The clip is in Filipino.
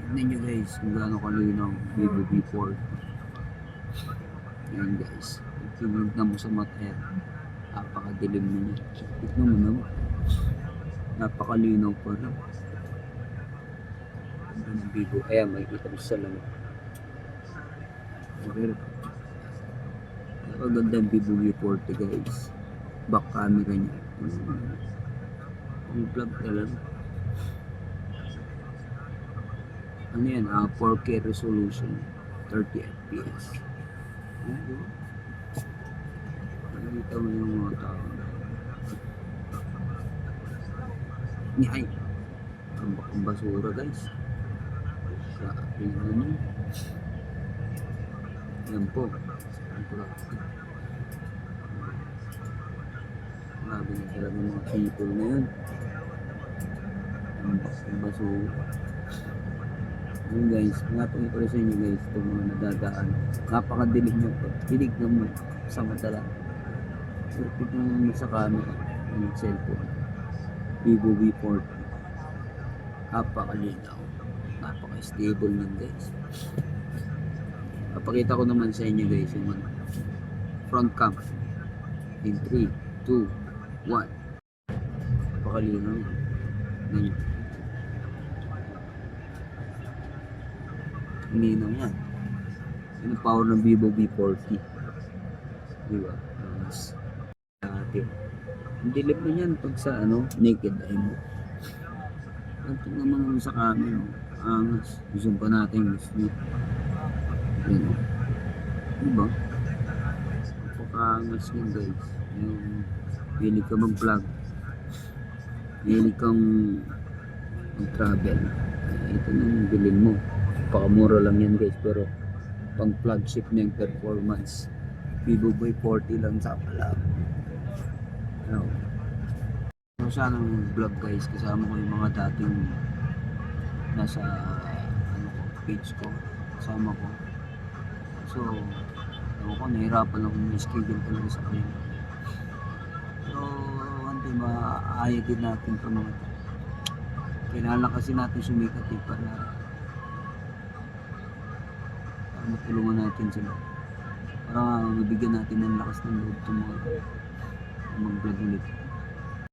Tignan nyo guys kung gaano kalinaw Vivo V4. Yan guys, tignan mo sa mata yan, napakadilim na niya. Tignan mo naman, napakalinaw pa rin. Ganda ng Vivo. Ayan, makikita mo sa lamang. Okay. Napaganda ang Vivo V40 guys. Back camera niya. Ang vlog talaga. Ano yan? 4K resolution, 30 fps. Nakikita mo yung mga tao. Ay! Ang basura guys. Grabe naman. Yan po. Grabe na talaga mga people na yun. Ang basura. Yun guys, napakita ko sa inyo guys, itong mga nadadaan. Napakadilig nyo po. Dilig na mo sa mata lang. Perfect naman sa camera ng cellphone. Vivo V40. Napakalinaw. Napaka-stable nun guys. Papakita ko naman sa inyo guys yung front cam. In 3, 2, 1. Napakalinaw. Ganyan. Hindi na yan. Yun ang power ng Vivo V40. Diba? Mas natin. Ang dilim na yan pag sa naked eye mo. At naman sa camera. Angas. Zoom pa natin yung snip. Yan. Diba? Napaka-angas yun guys. Yung hilig ka mag-vlog. Hilig kang mag-travel. Ito na yung bilhin mo. Pakamura lang yan guys, pero pang flagship na yung performance. Vivo V40 lang sa pala. So sana ng vlog guys, kasama ko yung mga dating nasa page ko, kasama ko. So nahirapan akong schedule talaga sa kanila. So one day maaaya din natin ito mga kailangan kasi natin sumikat para matulungan natin sila para mabigyan natin ng lakas ng loob itong mga mag-vlog ulit.